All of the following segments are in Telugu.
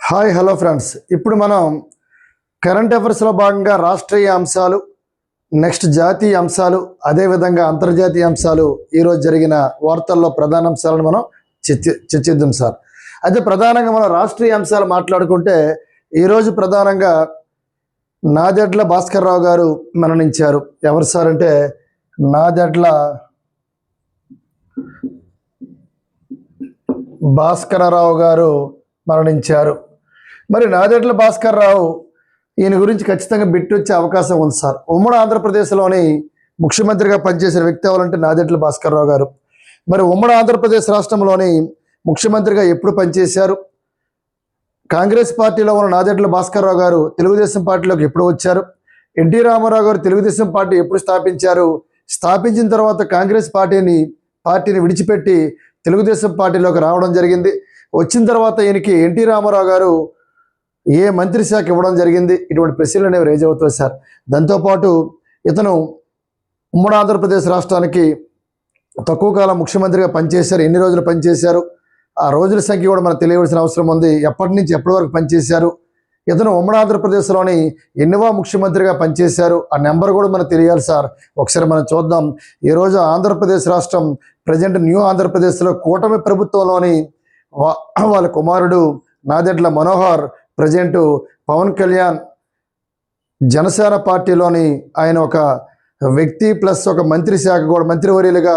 హాయ్ హలో ఫ్రెండ్స్, ఇప్పుడు మనం కరెంట్ అఫైర్స్లో భాగంగా రాష్ట్రీయ అంశాలు, నెక్స్ట్ జాతీయ అంశాలు, అదేవిధంగా అంతర్జాతీయ అంశాలు ఈరోజు జరిగిన వార్తల్లో ప్రధాన అంశాలను మనం చర్చిద్దాం సార్. అయితే ప్రధానంగా మనం రాష్ట్రీయ అంశాలు మాట్లాడుకుంటే ఈరోజు ప్రధానంగా నాదెడ్ల భాస్కర్ రావు గారు మరణించారు. ఎవరు సార్ అంటే నాదెడ్ల భాస్కరరావు గారు మరణించారు. మరి నాదెడ్ల భాస్కర్ రావు ఈయన గురించి ఖచ్చితంగా బిట్టు వచ్చే అవకాశం ఉంది సార్. ఉమ్మడి ఆంధ్రప్రదేశ్లోని ముఖ్యమంత్రిగా పనిచేసిన వ్యక్తి ఎవరంటే నాదెడ్ల భాస్కర్ రావు గారు. మరి ఉమ్మడి ఆంధ్రప్రదేశ్ రాష్ట్రంలోని ముఖ్యమంత్రిగా ఎప్పుడు పనిచేశారు? కాంగ్రెస్ పార్టీలో ఉన్న నాదెడ్ల భాస్కర్ రావు గారు తెలుగుదేశం పార్టీలోకి ఎప్పుడు వచ్చారు? ఎన్టీ రామారావు గారు తెలుగుదేశం పార్టీ ఎప్పుడు స్థాపించారు? స్థాపించిన తర్వాత కాంగ్రెస్ పార్టీని విడిచిపెట్టి తెలుగుదేశం పార్టీలోకి రావడం జరిగింది. వచ్చిన తర్వాత ఈయనకి ఎన్టీ రామారావు గారు ఏ మంత్రి శాఖ ఇవ్వడం జరిగింది? ఇటువంటి ప్రశ్నలు అనేవి రేజ్ అవుతాయి సార్. దాంతోపాటు ఇతను ఉమ్మడి ఆంధ్రప్రదేశ్ రాష్ట్రానికి తక్కువ కాలం ముఖ్యమంత్రిగా పనిచేశారు. ఎన్ని రోజులు పనిచేశారు? ఆ రోజుల సంఖ్య కూడా మనకు తెలియవలసిన అవసరం ఉంది. ఎప్పటి నుంచి ఎప్పటి వరకు పనిచేశారు? ఇతను ఉమ్మడి ఆంధ్రప్రదేశ్లోని ఎన్నివా ముఖ్యమంత్రిగా పనిచేశారు? ఆ నెంబర్ కూడా మనకు తెలియాలి సార్. ఒకసారి మనం చూద్దాం. ఈరోజు ఆంధ్రప్రదేశ్ రాష్ట్రం ప్రజెంట్ న్యూ ఆంధ్రప్రదేశ్లో కూటమి ప్రభుత్వంలోని వాళ్ళ కుమారుడు నాదెడ్ల మనోహర్ ప్రజెంట్ పవన్ కళ్యాణ్ జనసేన పార్టీలోని ఆయన ఒక వ్యక్తి ప్లస్ ఒక మంత్రి శాఖ కూడా మంత్రివర్యులుగా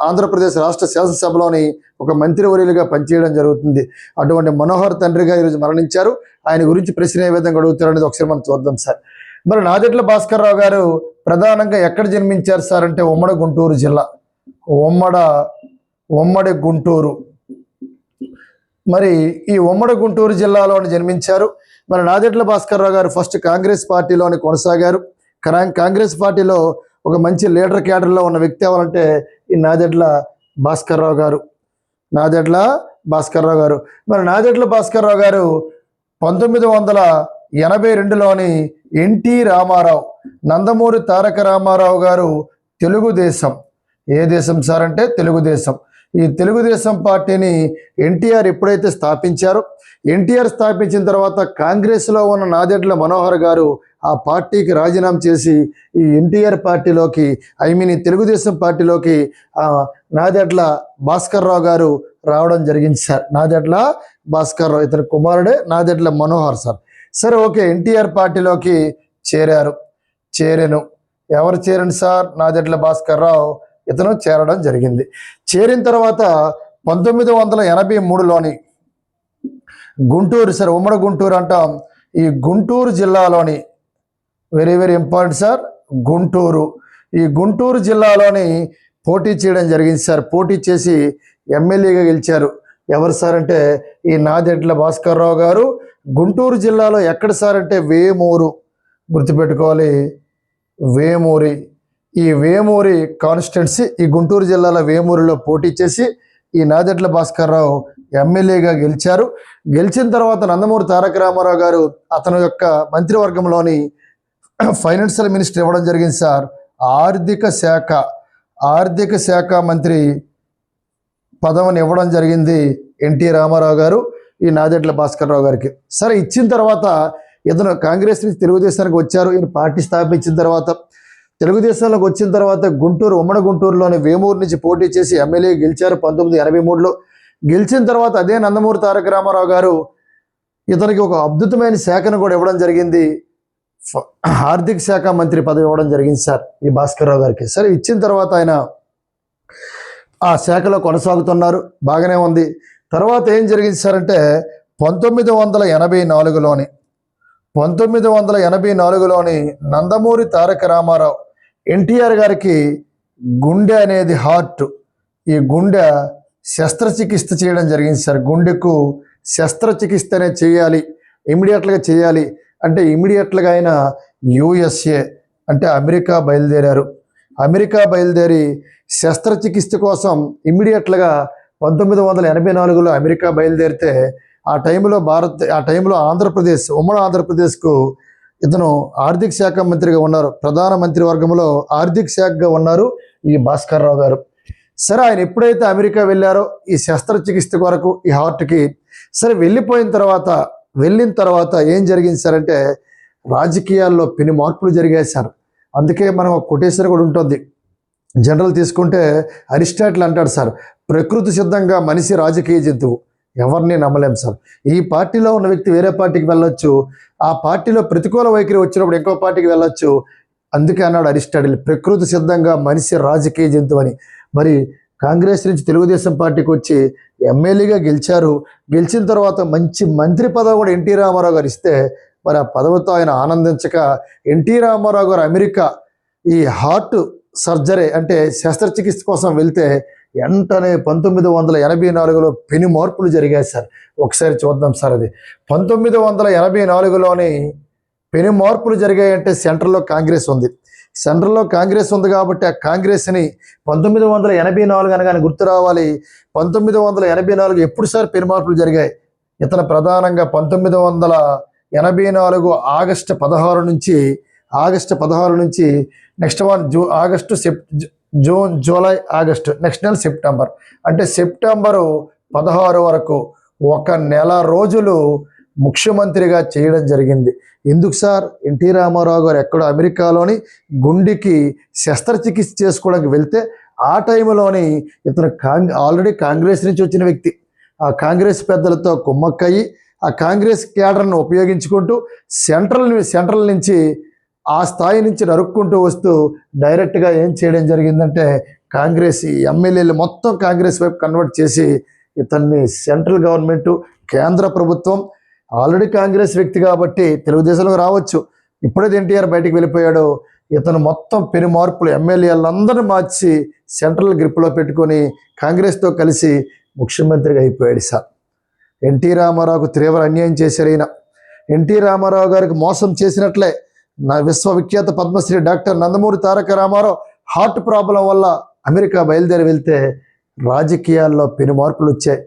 ఆంధ్రప్రదేశ్ రాష్ట్ర శాసనసభలోని ఒక మంత్రివర్యులుగా పనిచేయడం జరుగుతుంది. అటువంటి మనోహర్ తండ్రిగా ఈరోజు మరణించారు. ఆయన గురించి ప్రశ్న ఏ విధంగా అడుగుతారనేది ఒకసారి మనం చూద్దాం సార్. మరి నాదెడ్ల భాస్కర్ రావు గారు ప్రధానంగా ఎక్కడ జన్మించారు సార్ అంటే ఉమ్మడి గుంటూరు జిల్లా, ఉమ్మడి గుంటూరు. మరి ఈ ఉమ్మడి గుంటూరు జిల్లాలోని జన్మించారు. మరి నాదెడ్ల భాస్కర్ రావు గారు ఫస్ట్ కాంగ్రెస్ పార్టీలోని కొనసాగారు. కాంగ్రెస్ పార్టీలో ఒక మంచి లీడర్ క్యాడర్లో ఉన్న వ్యక్తి ఎవరంటే ఈ నాదెడ్ల భాస్కర్ రావు గారు. మరి నాదెడ్ల భాస్కర్ రావు గారు 1982లోని ఎన్టీ రామారావు, నందమూరి తారక రామారావు గారు తెలుగుదేశం, ఏ దేశం సార్ అంటే తెలుగుదేశం, ఈ తెలుగుదేశం పార్టీని ఎన్టీఆర్ ఎప్పుడైతే స్థాపించారో, ఎన్టీఆర్ స్థాపించిన తర్వాత కాంగ్రెస్లో ఉన్న నాదెడ్ల మనోహర్ గారు ఆ పార్టీకి రాజీనామా చేసి ఈ ఎన్టీఆర్ పార్టీలోకి ఈ తెలుగుదేశం పార్టీలోకి నాదెడ్ల భాస్కర్ రావు గారు రావడం జరిగింది సార్. నాదెడ్ల భాస్కర్ రావు ఇతని కుమారుడే నాదెడ్ల మనోహర్ సార్. సరే, ఓకే, ఎన్టీఆర్ పార్టీలోకి చేరాను. ఎవరు చేరండి సార్? నాదెడ్ల భాస్కర్ రావు ఇతను చేరడం జరిగింది. చేరిన తర్వాత 1983లోని గుంటూరు సార్, ఉమ్మడి గుంటూరు అంటాం, ఈ గుంటూరు జిల్లాలోని వెరీ వెరీ ఇంపార్టెంట్ సార్, ఈ గుంటూరు జిల్లాలోని పోటీ చేయడం జరిగింది సార్. పోటీ చేసి ఎమ్మెల్యేగా గెలిచారు. ఎవరు సార్ అంటే ఈ నాదెడ్ల భాస్కర్ రావు గారు. గుంటూరు జిల్లాలో ఎక్కడ సార్ అంటే వేమూరు, గుర్తుపెట్టుకోవాలి, వేమూరి. ఈ వేమూరి కాన్స్టిట్యున్సీ ఈ గుంటూరు జిల్లాలో వేమూరిలో పోటీ చేసి ఈ నాదెడ్ల భాస్కర్ రావు ఎమ్మెల్యేగా గెలిచారు. గెలిచిన తర్వాత నందమూరి తారక రామారావు గారు అతని యొక్క మంత్రివర్గంలోని ఫైనాన్షియల్ మినిస్టర్ ఇవ్వడం జరిగింది సార్. ఆర్థిక శాఖ మంత్రి పదవిని ఇవ్వడం జరిగింది ఎన్టీ రామారావు గారు ఈ నాదెడ్ల భాస్కర్ రావు గారికి. సరే, ఇచ్చిన తర్వాత ఇతను కాంగ్రెస్ నుంచి తెలుగుదేశానికి వచ్చారు. ఈయన పార్టీ స్థాపించిన తర్వాత తెలుగుదేశంలోకి వచ్చిన తర్వాత ఉమ్మడి గుంటూరులోని వేమూరు నుంచి పోటీ చేసి ఎమ్మెల్యే గెలిచారు 1983లో. గెలిచిన తర్వాత అదే నందమూరి తారక రామారావు గారు ఇతనికి ఒక అద్భుతమైన శాఖను కూడా ఇవ్వడం జరిగింది. ఆర్థిక శాఖ మంత్రి పదవి ఇవ్వడం జరిగింది సార్ ఈ భాస్కర్ రావు గారికి. సరే, ఇచ్చిన తర్వాత ఆయన ఆ శాఖలో కొనసాగుతున్నారు, బాగానే ఉంది. తర్వాత ఏం జరిగింది సార్ అంటే 1984లోని నందమూరి తారక రామారావు ఎన్టీఆర్ గారికి గుండె అనేది హార్ట్, ఈ గుండె శస్త్రచికిత్స చేయడం జరిగింది సార్. గుండెకు శస్త్రచికిత్సనే చేయాలి, ఇమీడియట్గా చేయాలి అంటే ఇమీడియట్గా ఆయన USA అంటే అమెరికా బయలుదేరారు. అమెరికా బయలుదేరి శస్త్రచికిత్స కోసం ఇమీడియట్గా 1984లో అమెరికా బయలుదేరితే ఆ టైంలో ఆంధ్రప్రదేశ్, ఉమ్మడి ఆంధ్రప్రదేశ్కు ఇతను ఆర్థిక శాఖ మంత్రిగా ఉన్నారు. ప్రధాన మంత్రి వర్గంలో ఆర్థిక శాఖగా ఉన్నారు ఈ భాస్కర్ రావు గారు. సరే, ఆయన ఎప్పుడైతే అమెరికా వెళ్ళారో ఈ శస్త్రచికిత్స కొరకు ఈ హార్ట్కి సరే వెళ్ళిన తర్వాత ఏం జరిగింది సార్ అంటే రాజకీయాల్లో పెను మార్పులు జరిగాయి సార్. అందుకే మనం ఒక కొటేషన్ కూడా ఉంటుంది. జనరల్ తీసుకుంటే అరిస్టాటిల్ అంటాడు సార్, ప్రకృతి సిద్ధంగా మనిషి రాజకీయ జంతువు, ఎవరిని నమ్మలేం సార్. ఈ పార్టీలో ఉన్న వ్యక్తి వేరే పార్టీకి వెళ్ళొచ్చు, ఆ పార్టీలో ప్రతికూల వైఖరి వచ్చినప్పుడు ఇంకో పార్టీకి వెళ్ళొచ్చు. అందుకే అన్నాడు అరిస్టాటిల్, ప్రకృతి సిద్ధంగా మనిషి రాజకీయ జంతువు అని. మరి కాంగ్రెస్ నుంచి తెలుగుదేశం పార్టీకి వచ్చి ఎమ్మెల్యేగా గెలిచారు. గెలిచిన తర్వాత మంచి మంత్రి పదవి కూడా ఎన్టీ రామారావు గారు ఇస్తే మరి ఆ పదవితో ఆయన ఆనందించక ఎన్టీ రామారావు గారు అమెరికా ఈ హార్ట్ సర్జరీ అంటే శస్త్రచికిత్స కోసం వెళ్తే వెంటనే 1984లో పెను మార్పులు జరిగాయి సార్. ఒకసారి చూద్దాం సార్. అది 1984లోని పెను మార్పులు జరిగాయంటే సెంట్రల్లో కాంగ్రెస్ ఉంది కాబట్టి ఆ కాంగ్రెస్ని 1984 అనగానే గుర్తు రావాలి. 1984 ఎప్పుడు సార్ పెను మార్పులు జరిగాయి? ఇతను ప్రధానంగా 1984 ఆగస్టు 16 నుంచి next one June July August next నెల సెప్టెంబర్, అంటే సెప్టెంబరు 16 వరకు 1 నెల రోజులు ముఖ్యమంత్రిగా చేయడం జరిగింది. ఎందుకు సార్? ఎన్టీ రామారావు గారు ఎక్కడో అమెరికాలోని గుండెకి శస్త్రచికిత్స చేసుకోవడానికి వెళ్తే ఆ టైంలోని ఇతను ఆల్రెడీ కాంగ్రెస్ నుంచి వచ్చిన వ్యక్తి, ఆ కాంగ్రెస్ పెద్దలతో కుమ్మక్కయ్యి ఆ కాంగ్రెస్ క్యాడర్ను ఉపయోగించుకుంటూ సెంట్రల్ నుంచి ఆ స్థాయి నుంచి నరుక్కుంటూ వస్తూ డైరెక్ట్గా ఏం చేయడం జరిగిందంటే కాంగ్రెస్ ఎమ్మెల్యేలు మొత్తం కాంగ్రెస్ వైపు కన్వర్ట్ చేసి ఇతన్ని సెంట్రల్ గవర్నమెంటు కేంద్ర ప్రభుత్వం ఆల్రెడీ కాంగ్రెస్ వ్యక్తి కాబట్టి తెలుగుదేశంలోకి రావచ్చు, ఇప్పుడైతే ఎన్టీఆర్ బయటికి వెళ్ళిపోయాడు, ఇతను మొత్తం పెను మార్పులు ఎమ్మెల్యేలందరినీ మార్చి సెంట్రల్ గ్రిప్లో పెట్టుకొని కాంగ్రెస్తో కలిసి ముఖ్యమంత్రిగా అయిపోయాడు సార్. ఎన్టీ రామారావుకు తీవ్ర అన్యాయం చేశారు ఈయన. ఎన్టీ రామారావు గారికి మోసం చేసినట్లే నా విశ్వవిఖ్యాత Padmashri doctor Nandamuri Taraka Ramarao heart problem వల్ల అమెరికా బయలుదేరి వెళ్తే రాజకీయాల్లో పెను మార్పులు వచ్చాయి.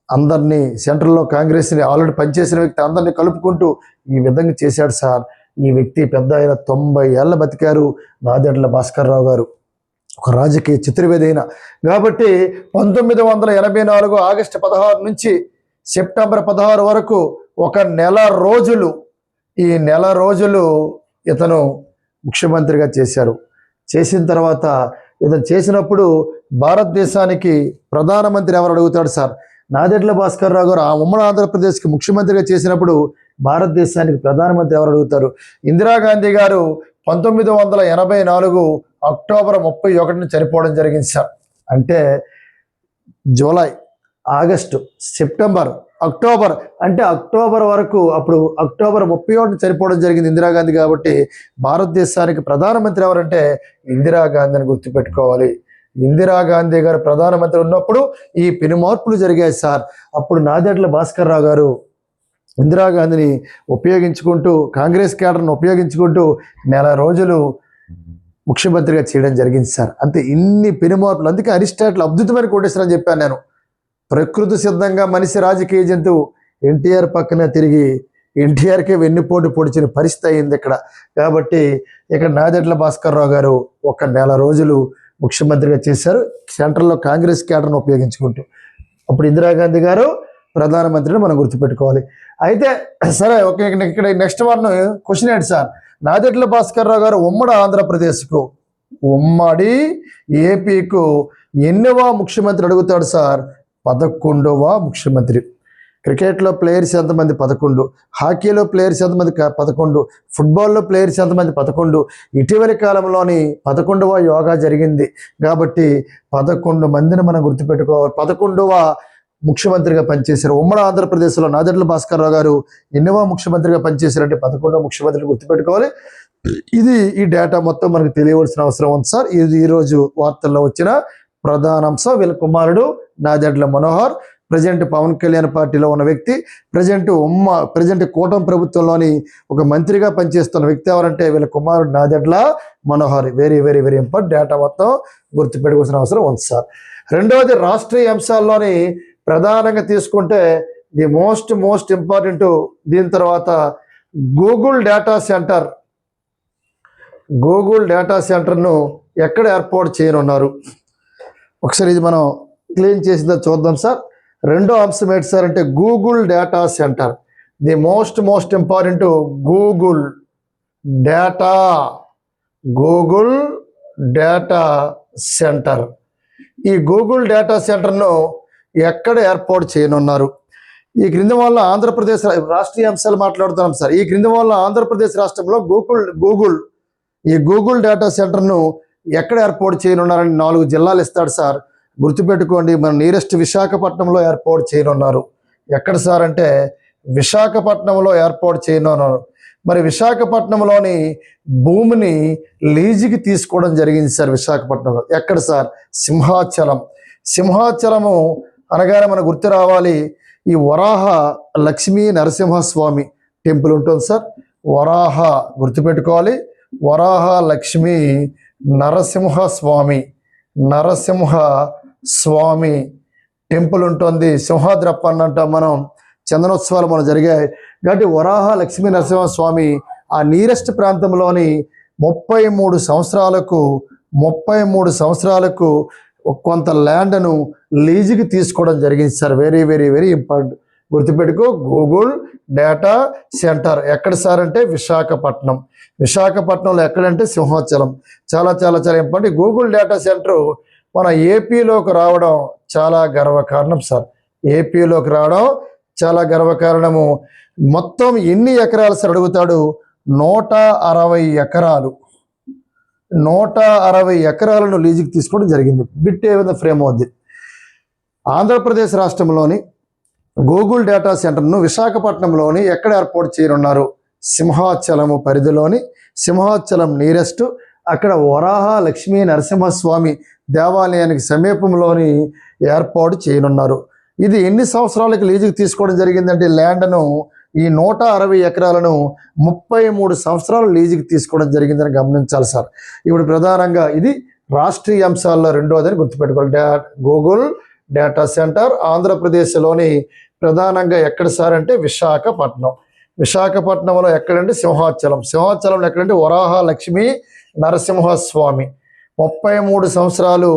అందరినీ సెంట్రల్లో కాంగ్రెస్ని ఆల్రెడీ పనిచేసిన వ్యక్తి అందరినీ కలుపుకుంటూ ఈ విధంగా చేశాడు సార్. ఈ వ్యక్తి పెద్ద ఆయన 90 ఏళ్ళ బతికారు. నాదెండ్ల భాస్కర్ రావు గారు ఒక రాజకీయ చిత్రవేది అయిన కాబట్టి 1984 ఆగస్టు 16 నుంచి సెప్టెంబర్ 16 వరకు 1 నెల రోజులు, ఈ నెల రోజులు ఇతను ముఖ్యమంత్రిగా చేశారు. చేసిన తర్వాత ఇతను చేసినప్పుడు భారతదేశానికి ప్రధానమంత్రి ఎవరు అడుగుతాడు సార్? నాదెండ్ల భాస్కర్ రావు గారు ఆ ఉమ్మడి ఆంధ్రప్రదేశ్కి ముఖ్యమంత్రిగా చేసినప్పుడు భారతదేశానికి ప్రధానమంత్రి ఎవరు అడుగుతారు? ఇందిరాగాంధీ గారు 1984 అక్టోబర్ 31 చనిపోవడం జరిగింది సార్. అంటే జూలై, ఆగస్టు, సెప్టెంబర్, అక్టోబర్, అంటే అక్టోబర్ వరకు, అప్పుడు అక్టోబర్ 31 చనిపోవడం జరిగింది ఇందిరాగాంధీ. కాబట్టి భారతదేశానికి ప్రధానమంత్రి ఎవరంటే ఇందిరాగాంధీని గుర్తుపెట్టుకోవాలి. ఇందిరాగాంధీ గారు ప్రధానమంత్రి ఉన్నప్పుడు ఈ పెను మార్పులు జరిగాయి సార్. అప్పుడు నాదెండ్ల భాస్కర్ రావు గారు ఇందిరాగాంధీని ఉపయోగించుకుంటూ కాంగ్రెస్ క్యాడర్ను ఉపయోగించుకుంటూ నెల రోజులు ముఖ్యమంత్రిగా చేయడం జరిగింది సార్. అంతే, ఇన్ని పెను మార్పులు. అందుకే అరిస్టాటిల్ అద్భుతమైన కోటేశ్వరం అని చెప్పాను నేను. ప్రకృతి సిద్ధంగా మనిషి రాజకీయ జంతువు. ఎన్టీఆర్ పక్కన తిరిగి ఎన్టీఆర్కే వెన్నుపోటు పొడిచిన పరిస్థితి అయింది ఇక్కడ. కాబట్టి ఇక్కడ నాదెండ్ల భాస్కర్ రావు గారు 1 నెల రోజులు ముఖ్యమంత్రిగా చేశారు సెంట్రల్లో కాంగ్రెస్ క్యాడర్ను ఉపయోగించుకుంటూ. అప్పుడు ఇందిరాగాంధీ గారు ప్రధానమంత్రిని మనం గుర్తుపెట్టుకోవాలి. అయితే సరే, ఓకే, ఇక్కడ నెక్స్ట్ వన్ క్వశ్చన్ ఏంటి సార్? నాదెండ్ల భాస్కర్ రావు గారు ఉమ్మడి ఆంధ్రప్రదేశ్కు, ఉమ్మడి ఏపీకు ఎన్నవ ముఖ్యమంత్రి అడుగుతాడు సార్? 11వ ముఖ్యమంత్రి. క్రికెట్లో ప్లేయర్స్ ఎంతమంది? 11. హాకీలో ప్లేయర్స్ ఎంతమంది? 11. ఫుట్బాల్లో ప్లేయర్స్ ఎంతమంది? 11. ఇటీవలి కాలంలోని 11వ యోగా జరిగింది కాబట్టి 11 మందిని మనం గుర్తుపెట్టుకోవాలి. 11వ ముఖ్యమంత్రిగా పనిచేశారు. ఉమ్మడి ఆంధ్రప్రదేశ్లో నాదెండ్ల భాస్కర్ రావు గారు ఎన్నవ ముఖ్యమంత్రిగా పనిచేశారంటే 11వ ముఖ్యమంత్రిని గుర్తుపెట్టుకోవాలి. ఇది ఈ డేటా మొత్తం మనకు తెలియవలసిన అవసరం ఉంది సార్. ఇది ఈరోజు వార్తల్లో వచ్చిన ప్రధాన అంశం. వీళ్ళ కుమారుడు నాదెండ్ల మనోహర్, ప్రజెంట్ పవన్ కళ్యాణ్ పార్టీలో ఉన్న వ్యక్తి, ప్రజెంట్ కూటమి ప్రభుత్వంలోని ఒక మంత్రిగా పనిచేస్తున్న వ్యక్తి ఎవరంటే వీళ్ళ కుమారుడు Nadendla Manohar. Very very very important. Data మొత్తం గుర్తుపెట్టుకోవాల్సిన అవసరం ఉంది సార్. రెండవది రాష్ట్రీయ అంశాల్లోని ప్రధానంగా తీసుకుంటే ది మోస్ట్ ఇంపార్టెంట్. దీని తర్వాత గూగుల్ డేటా సెంటర్ను ఎక్కడ ఏర్పాటు చేయనున్నారు? ఒకసారి ఇది మనం క్లీన్ చేసిందో చూద్దాం సార్. రెండో అంశం ఏంటి సార్ అంటే Google data centre. The most important Google data Google data centre. ఈ గూగుల్ డేటా సెంటర్ను ఎక్కడ ఏర్పాటు చేయనున్నారు? ఈ క్రింది వల్ల ఆంధ్రప్రదేశ్ రాష్ట్రీయ అంశాలు మాట్లాడుతున్నాం సార్. ఈ క్రింది వల్ల ఆంధ్రప్రదేశ్ రాష్ట్రంలో ఈ గూగుల్ డేటా సెంటర్ను ఎక్కడ ఏర్పాటు చేయనున్నారని 4 జిల్లాలు ఇస్తాడు సార్. గుర్తుపెట్టుకోండి, మన నియరెస్ట్ విశాఖపట్నంలో ఏర్పాటు చేయనున్నారు. ఎక్కడ సార్ అంటే విశాఖపట్నంలో ఏర్పాటు చేయనున్నారు. మరి విశాఖపట్నంలోని భూమిని లీజుకి తీసుకోవడం జరిగింది సార్ విశాఖపట్నంలో. ఎక్కడ సార్? సింహాచలము అనగానే మనకు గుర్తు రావాలి ఈ వరాహ లక్ష్మీ నరసింహస్వామి టెంపుల్ ఉంటుంది సార్. వరాహ గుర్తుపెట్టుకోవాలి, వరాహ లక్ష్మీ నరసింహస్వామి టెంపుల్ ఉంటుంది. సింహాద్రప్ప అని అంటాం మనం. చందనోత్సవాలు మనం జరిగాయి కాబట్టి వరాహ లక్ష్మీ నరసింహస్వామి ఆ నీరెస్ట్ ప్రాంతంలోని 33 సంవత్సరాలకు కొంత ల్యాండ్ను లీజుకి తీసుకోవడం జరిగింది sir. Very very very important. గుర్తుపెట్టుకో, గూగుల్ డేటా సెంటర్ ఎక్కడ సార్ అంటే విశాఖపట్నంలో ఎక్కడంటే సింహాచలం. చాలా చాలా చాలా ఇంపార్టెంట్. గూగుల్ డేటా సెంటర్ మన ఏపీలోకి రావడం చాలా గర్వకారణం సార్. ఏపీలోకి రావడం చాలా గర్వకారణము. మొత్తం ఎన్ని ఎకరాలు సార్ అడుగుతాడు? 160 ఎకరాలు. 160 ఎకరాలను లీజుకి తీసుకోవడం జరిగింది. బిట్ ఏ విధంగా ఫ్రేమ్ అవుద్ది. ఆంధ్రప్రదేశ్ రాష్ట్రంలోని గూగుల్ డేటా సెంటర్ను విశాఖపట్నంలోని ఎక్కడ ఏర్పాటు చేయనున్నారు? సింహాచలము పరిధిలోని, సింహాచలం నీరెస్ట్, అక్కడ వరాహ లక్ష్మీ నరసింహస్వామి దేవాలయానికి సమీపంలోని ఏర్పాటు చేయనున్నారు. ఇది ఎన్ని సంవత్సరాలకు లీజుకి తీసుకోవడం జరిగిందంటే ల్యాండ్ను ఈ 160 ఎకరాలను 33 సంవత్సరాలు లీజుకి తీసుకోవడం జరిగిందని గమనించాలి సార్. ఇప్పుడు ప్రధానంగా ఇది రాష్ట్రీయ అంశాల్లో రెండోదని గుర్తుపెట్టుకోవాలి. గూగుల్ డేటా సెంటర్ ఆంధ్రప్రదేశ్లోని ప్రధానంగా ఎక్కడ సార్ అంటే విశాఖపట్నంలో ఎక్కడంటే సింహాచలంలో ఎక్కడంటే వరాహ లక్ష్మీ నరసింహస్వామి 33 సంవత్సరాలు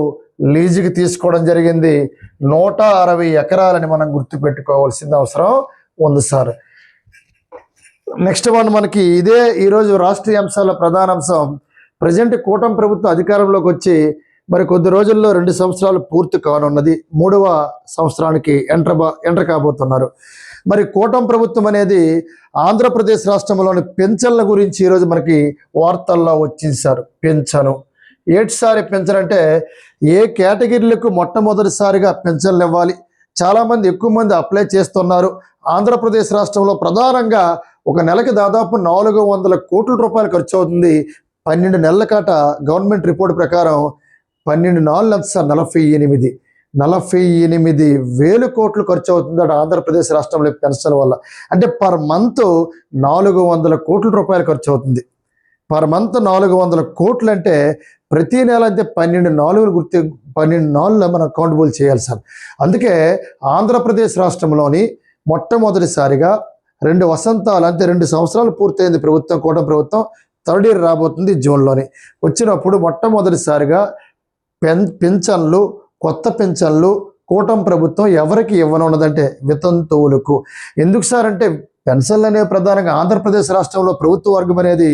లీజుకి తీసుకోవడం జరిగింది. 160 ఎకరాలని మనం గుర్తుపెట్టుకోవాల్సిన అవసరం ఉంది సార్. నెక్స్ట్ వన్ మనకి ఇదే ఈరోజు రాష్ట్రీయ అంశాల ప్రధాన అంశం. ప్రజెంట్ కూటమి ప్రభుత్వం అధికారంలోకి వచ్చి మరి కొద్ది రోజుల్లో 2 సంవత్సరాలు పూర్తి కానున్నది. 3వ సంవత్సరానికి ఎంటర్ కాబోతున్నారు. మరి కూటమి ప్రభుత్వం అనేది ఆంధ్రప్రదేశ్ రాష్ట్రంలోని పెన్షన్ల గురించి ఈరోజు మనకి వార్తల్లో వచ్చింది సార్. పెన్షను ఏటిసారి పెన్షన్ అంటే ఏ కేటగిరీలకు మొట్టమొదటిసారిగా పెన్షన్లు ఇవ్వాలి? చాలామంది ఎక్కువ మంది అప్లై చేస్తున్నారు. ఆంధ్రప్రదేశ్ రాష్ట్రంలో ప్రధానంగా ఒక నెలకి దాదాపు 400 కోట్ల రూపాయలు ఖర్చు అవుతుంది. 12 నెలల కాట గవర్నమెంట్ రిపోర్ట్ ప్రకారం 12 48 కోట్లు ఖర్చు అవుతుంది అటు ఆంధ్రప్రదేశ్ రాష్ట్రంలో పెన్షన్ వల్ల. అంటే పర్ మంత్ 400 కోట్ల రూపాయలు ఖర్చు అవుతుంది. పర్ మంత్ 400 కోట్లు అంటే ప్రతి నెల అంటే 12 మనం అకౌంటబుల్ చేయాలి సార్. అందుకే ఆంధ్రప్రదేశ్ రాష్ట్రంలోని మొట్టమొదటిసారిగా 2 వసంతాలు అంటే 2 సంవత్సరాలు పూర్తయింది కూటమి ప్రభుత్వం. థర్డ్ ఇయర్ రాబోతుంది జూన్లోని. వచ్చినప్పుడు మొట్టమొదటిసారిగా పెన్షన్లు, కొత్త పెన్షన్లు కూటమి ప్రభుత్వం ఎవరికి ఇవ్వనున్నదంటే వితంతువులకు. ఎందుకు సార్ అంటే పెన్షన్లు అనేవి ప్రధానంగా ఆంధ్రప్రదేశ్ రాష్ట్రంలో ప్రభుత్వ వర్గం అనేది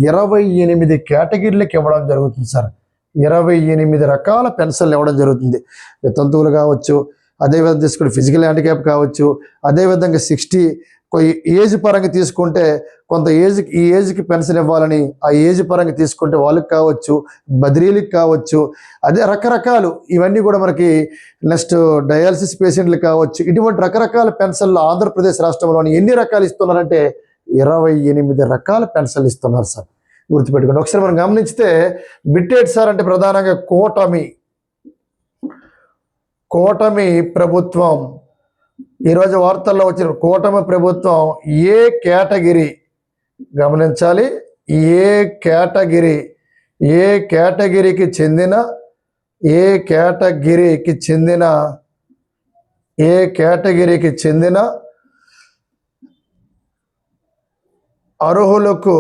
28 కేటగిరీలకు ఇవ్వడం జరుగుతుంది సార్. 28 రకాల పెన్షన్లు ఇవ్వడం జరుగుతుంది. వితంతువులు కావచ్చు, అదేవిధంగా తీసుకుంటే ఫిజికల్ హ్యాండిక్యాప్ కావచ్చు, అదేవిధంగా 60 ఏజ్ పరంగా తీసుకుంటే కొంత ఈ ఏజ్కి పెన్షన్ ఇవ్వాలని ఆ ఏజ్ పరంగా తీసుకుంటే వాళ్ళకి కావచ్చు, బదిలీలకు కావచ్చు, అదే రకరకాలు ఇవన్నీ కూడా మనకి నెక్స్ట్ డయాలసిస్ పేషెంట్లు కావచ్చు. ఇటువంటి రకరకాల పెన్షన్లు ఆంధ్రప్రదేశ్ రాష్ట్రంలోని ఎన్ని రకాలు ఇస్తున్నారంటే 28 రకాల పెన్షన్లు ఇస్తున్నారు సార్. గుర్తుపెట్టుకోండి. ఒకసారి మనం గమనించితే బిట్టేట్ సార్ అంటే ప్రధానంగా కూటమి ప్రభుత్వం ఈరోజు వార్తల్లో వచ్చిన కూటమి ప్రభుత్వం ఏ కేటగిరీ గమనించాలి, ఏ కేటగిరీకి చెందిన అర్హులకు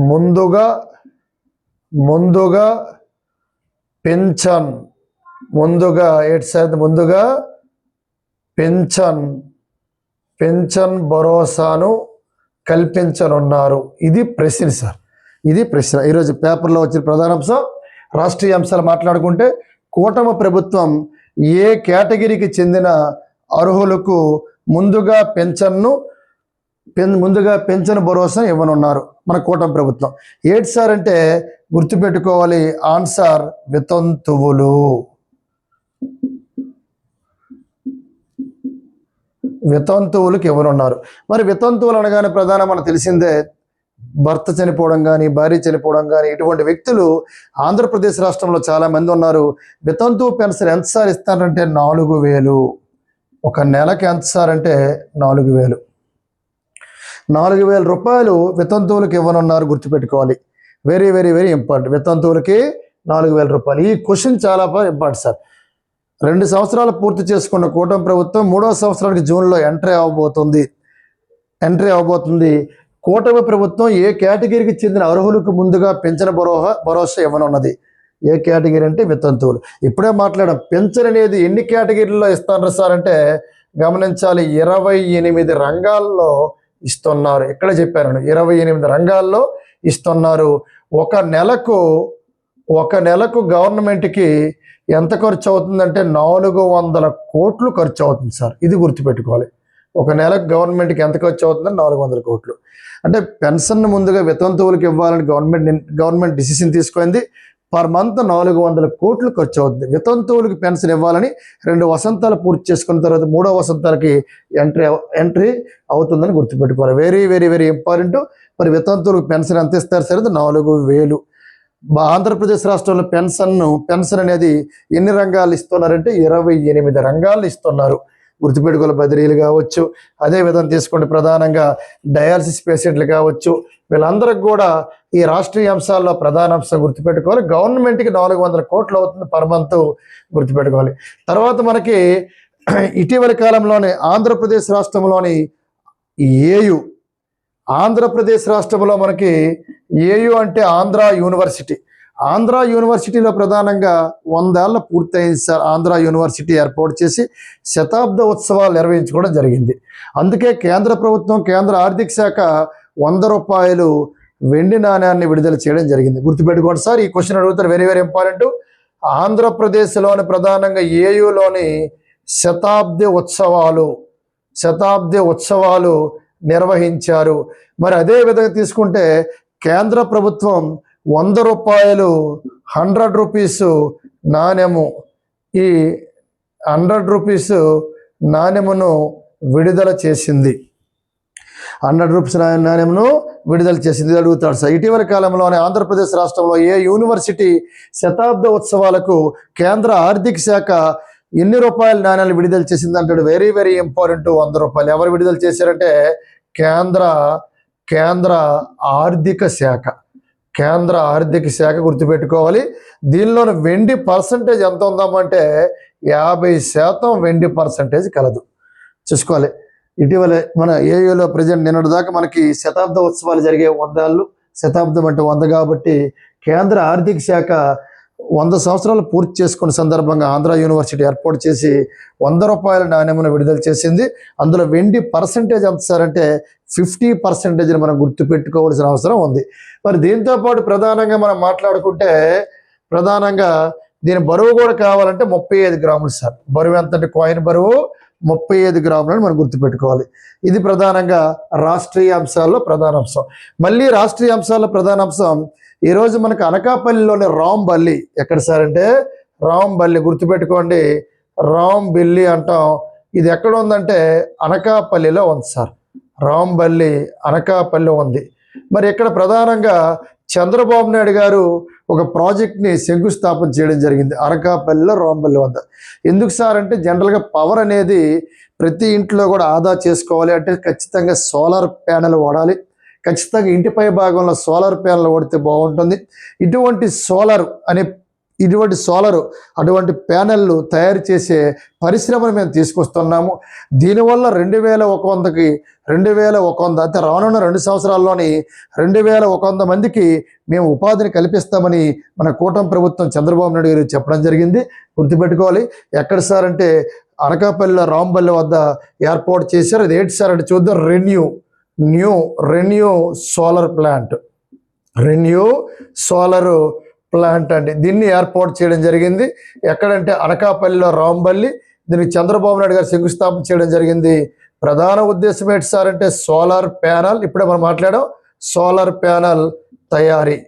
ముందుగా పెన్షన్ ముందుగా ఏడు సార్ ముందుగా పెన్షన్ పెన్షన్ భరోసాను కల్పించనున్నారు. ఇది ప్రశ్న సార్, ఇది ప్రశ్న. ఈరోజు పేపర్లో వచ్చిన ప్రధాన అంశం. రాష్ట్రీయ అంశాలు మాట్లాడుకుంటే కూటమి ప్రభుత్వం ఏ కేటగిరీకి చెందిన అర్హులకు ముందుగా పెన్షన్ భరోసా ఇవ్వనున్నారు మన కూటమి ప్రభుత్వం. ఏంటి సార్ అంటే గుర్తుపెట్టుకోవాలి, ఆన్సర్ వితంతువులు. వితంతువులకు ఇవ్వనున్నారు. మరి వితంతువులు అనగానే ప్రధానం మనకు తెలిసిందే, భర్త చనిపోవడం కానీ భార్య చనిపోవడం కానీ ఇటువంటి వ్యక్తులు ఆంధ్రప్రదేశ్ రాష్ట్రంలో చాలామంది ఉన్నారు. వితంతువు పెన్షన్ ఎంత సార్ ఇస్తారంటే 4,000. ఒక నెలకి ఎంత సార్ అంటే 4,000. 4,000 రూపాయలు వితంతువులకు ఇవ్వనున్నారు, గుర్తుపెట్టుకోవాలి. Very very very important. వితంతువులకి 4,000 రూపాయలు. ఈ క్వశ్చన్ చాలా ఇంపార్టెంట్ సార్. 2 సంవత్సరాలు పూర్తి చేసుకున్న కూటమి ప్రభుత్వం 3వ సంవత్సరానికి జూన్లో ఎంట్రీ అవబోతుంది. కూటమి ప్రభుత్వం ఏ కేటగిరీకి చెందిన అర్హులకు ముందుగా పెన్షన్ భరోసా ఇవ్వనున్నది. ఏ కేటగిరీ అంటే వితంతువులు. ఇప్పుడే మాట్లాడాం. పెన్షన్ అనేది ఎన్ని కేటగిరీల్లో ఇస్తారు సార్ అంటే గమనించాలి, 28 రంగాల్లో ఇస్తున్నారు. ఇక్కడ చెప్పాను, 28 రంగాల్లో ఇస్తున్నారు. ఒక నెలకు గవర్నమెంట్కి ఎంత ఖర్చు అవుతుందంటే 400 కోట్లు ఖర్చు అవుతుంది సార్. ఇది గుర్తుపెట్టుకోవాలి. ఒక నెలకు గవర్నమెంట్కి ఎంత ఖర్చు అవుతుందని 400 కోట్లు. అంటే పెన్షన్ ముందుగా వితంతువులకు ఇవ్వాలని గవర్నమెంట్ డిసిషన్ తీసుకుంది. పర్ మంత్ 400 కోట్లు ఖర్చు అవుతుంది. వితంతువులకు పెన్షన్ ఇవ్వాలని 2 వసంతాలు పూర్తి చేసుకున్న తర్వాత 3వ వసంతాలకి ఎంట్రీ అవుతుందని గుర్తుపెట్టుకోవాలి. Very very very important. మరి వితంతువులకు పెన్షన్ ఎంత ఇస్తారు సార్? 4,000. ఆంధ్రప్రదేశ్ రాష్ట్రంలో పెన్షన్ అనేది ఎన్ని రంగాలు ఇస్తున్నారంటే 28 రంగాలు ఇస్తున్నారు. గుర్తుపెట్టుకోవాలి. బదిలీలు కావచ్చు, అదేవిధంగా తీసుకోండి ప్రధానంగా డయాలసిస్ పేషెంట్లు కావచ్చు, వీళ్ళందరికి కూడా ఈ రాష్ట్రీయ అంశాల్లో ప్రధాన అంశం గుర్తుపెట్టుకోవాలి. గవర్నమెంట్కి 400 కోట్లు అవుతుంది పర్ మంత్, గుర్తుపెట్టుకోవాలి. తర్వాత మనకి ఇటీవలి కాలంలోనే ఆంధ్రప్రదేశ్ రాష్ట్రంలోని ఆంధ్రప్రదేశ్ రాష్ట్రంలో మనకి ఏయు అంటే ఆంధ్ర యూనివర్సిటీలో ప్రధానంగా 100 ఏళ్ళ పూర్తయింది సార్. ఆంధ్ర యూనివర్సిటీ ఏర్పాటు చేసి శతాబ్ద ఉత్సవాలు నిర్వహించుకోవడం జరిగింది. అందుకే కేంద్ర ప్రభుత్వం, కేంద్ర ఆర్థిక శాఖ 100 రూపాయలు వెండి నాణ్యాన్ని విడుదల చేయడం జరిగింది. గుర్తుపెట్టుకోండి సార్, ఈ క్వశ్చన్ అడుగుతారు. Very very important. ఆంధ్రప్రదేశ్లోని ప్రధానంగా ఏయులోని శతాబ్ది ఉత్సవాలు నిర్వహించారు. మరి అదే విధంగా తీసుకుంటే కేంద్ర ప్రభుత్వం 100 రూపాయలు 100 రూపీస్ నాణ్యము, ఈ 100 రూపీస్ నాణ్యమును విడుదల చేసింది. 100 రూపీస్ నాణ్యమును విడుదల చేసింది. అడుగుతాడు సార్. ఇటీవల కాలంలోనే ఆంధ్రప్రదేశ్ రాష్ట్రంలో ఏ యూనివర్సిటీ శతాబ్ద ఉత్సవాలకు కేంద్ర ఆర్థిక శాఖ ఎన్ని రూపాయల నాణ్యాలు విడుదల చేసింది అంటాడు. Very very important. 100 రూపాయలు. ఎవరు విడుదల చేశారంటే కేంద్ర ఆర్థిక శాఖ గుర్తుపెట్టుకోవాలి. దీనిలోని వెండి పర్సంటేజ్ ఎంత ఉందామంటే 50% వెండి పర్సంటేజ్ కలదు. చూసుకోవాలి. ఇటీవల మన ఏయూలో ప్రజెంట్ నిన్నటి దాకా మనకి శతాబ్ద ఉత్సవాలు జరిగే 100 ఏళ్ళు. శతాబ్దం అంటే 100 కాబట్టి కేంద్ర ఆర్థిక శాఖ 100 సంవత్సరాలు పూర్తి చేసుకున్న సందర్భంగా ఆంధ్ర యూనివర్సిటీ ఏర్పాటు చేసి 100 రూపాయల నాణ్యమును విడుదల చేసింది. అందులో వెండి పర్సంటేజ్ ఎంత సార్ అంటే 50% మనం గుర్తుపెట్టుకోవాల్సిన అవసరం ఉంది. మరి దీంతో పాటు ప్రధానంగా మనం మాట్లాడుకుంటే ప్రధానంగా దీని బరువు కూడా కావాలంటే 35 గ్రాములు సార్. బరువు ఎంత అంటే కాయిన్ బరువు 35 గ్రాములని మనం గుర్తుపెట్టుకోవాలి. ఇది ప్రధానంగా రాష్ట్రీయ అంశాల్లో ప్రధాన అంశం. మళ్ళీ రాష్ట్రీయ అంశాల్లో ప్రధాన అంశం ఈరోజు మనకు అనకాపల్లిలోని రాంబల్లి. ఎక్కడ సార్ అంటే రాంబల్లి. గుర్తుపెట్టుకోండి, రాంబిల్లి అంటాం. ఇది ఎక్కడ ఉందంటే అనకాపల్లిలో ఉంది సార్. రాంబల్లి అనకాపల్లి ఉంది. మరి ఇక్కడ ప్రధానంగా చంద్రబాబు నాయుడు గారు ఒక ప్రాజెక్ట్ని శంకుస్థాపన చేయడం జరిగింది అనకాపల్లిలో రాంబల్లి వద్ద. ఎందుకు సార్ అంటే జనరల్గా పవర్ అనేది ప్రతి ఇంట్లో కూడా ఆదా చేసుకోవాలి అంటే ఖచ్చితంగా సోలార్ ప్యానెల్ వాడాలి. ఖచ్చితంగా ఇంటి పై భాగంలో సోలార్ ప్యానెల్ వాడితే బాగుంటుంది. ఇటువంటి సోలార్ అనే ఇటువంటి అటువంటి ప్యానెల్లు తయారు చేసే పరిశ్రమను మేము తీసుకొస్తున్నాము. దీనివల్ల 2100 అంటే రానున్న 2 సంవత్సరాల్లోని 2100 మందికి మేము ఉపాధిని కల్పిస్తామని మన కూటమి ప్రభుత్వం చంద్రబాబు నాయుడు గారు చెప్పడం జరిగింది. గుర్తుపెట్టుకోవాలి. ఎక్కడ సార్ అంటే అనకాపల్లిలో రాంబల్లి వద్ద ఏర్పాటు చేశారు. అది ఏంటి సార్ అంటే చూద్దాం. Renew solar plant, renew solar plant అండి. దీన్ని ఏర్పాటు చేయడం జరిగింది. ఎక్కడంటే అనకాపల్లిలో రాంబల్లి. దీనికి చంద్రబాబు నాయుడు గారు శంకుస్థాపన చేయడం జరిగింది. ప్రధాన ఉద్దేశం ఏంటి సార్ అంటే సోలార్ ప్యానల్, ఇప్పుడే మనం మాట్లాడాం, సోలార్ ప్యానల్ తయారీ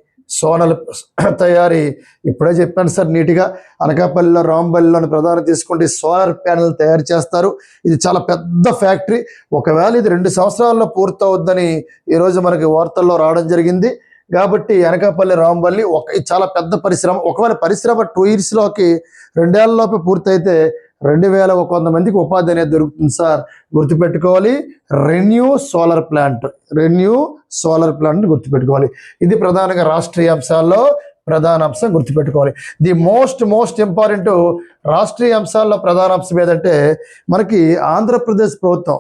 ఇప్పుడే చెప్పాను సార్ నీట్గా. అనకాపల్లిలో రాంబల్లిలోని ప్రధానం తీసుకుంటే సోలార్ ప్యానల్ తయారు చేస్తారు. ఇది చాలా పెద్ద ఫ్యాక్టరీ. ఒకవేళ ఇది 2 సంవత్సరాల్లో పూర్తవుద్దని ఈరోజు మనకి వార్తల్లో రావడం జరిగింది. కాబట్టి అనకాపల్లి రాంబల్లి చాలా పెద్ద పరిశ్రమ. ఒకవేళ పరిశ్రమ 2 ఇయర్స్లోకి 2 ఏళ్లలోపు పూర్తయితే 2100 మందికి ఉపాధి అనేది దొరుకుతుంది సార్. గుర్తుపెట్టుకోవాలి. రెన్యూ సోలార్ ప్లాంట్ గుర్తుపెట్టుకోవాలి. ఇది ప్రధానంగా రాష్ట్రీయ అంశాల్లో ప్రధాన అంశం. గుర్తుపెట్టుకోవాలి. ది మోస్ట్ ఇంపార్టెంట్ రాష్ట్రీయ అంశాల్లో ప్రధాన అంశం ఏదంటే మనకి ఆంధ్రప్రదేశ్ ప్రభుత్వం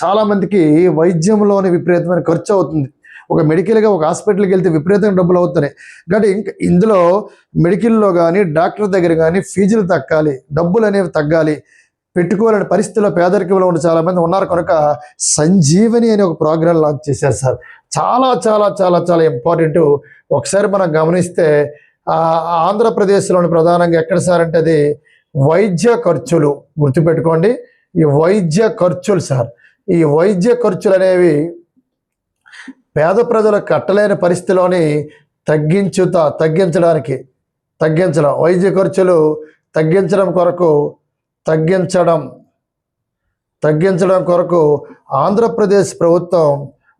చాలా మందికి వైద్యంలోని విపరీతమైన ఖర్చు అవుతుంది. ఒక మెడికల్గా ఒక హాస్పిటల్కి వెళ్తే విపరీతంగా డబ్బులు అవుతున్నాయి. కాబట్టి ఇంకా ఇందులో మెడికల్లో కానీ డాక్టర్ దగ్గర కానీ ఫీజులు తగ్గాలి, డబ్బులు అనేవి తగ్గాలి. పెట్టుకోవాలని పరిస్థితిలో పేదరికంలో ఉన్న చాలామంది ఉన్నారు. కనుక సంజీవని అనే ఒక ప్రోగ్రాం లాంచ్ చేశారు సార్. చాలా చాలా చాలా చాలా ఇంపార్టెంట్. ఒకసారి మనం గమనిస్తే ఆంధ్రప్రదేశ్లోని ప్రధానంగా ఎక్కడ సార్ అంటే అది వైద్య ఖర్చులు. గుర్తుపెట్టుకోండి. ఈ వైద్య ఖర్చులు సార్, ఈ వైద్య ఖర్చులు అనేవి పేద ప్రజలకు కట్టలేని పరిస్థితిలోని తగ్గించడం వైద్య ఖర్చులు తగ్గించడం కొరకు ఆంధ్రప్రదేశ్ ప్రభుత్వం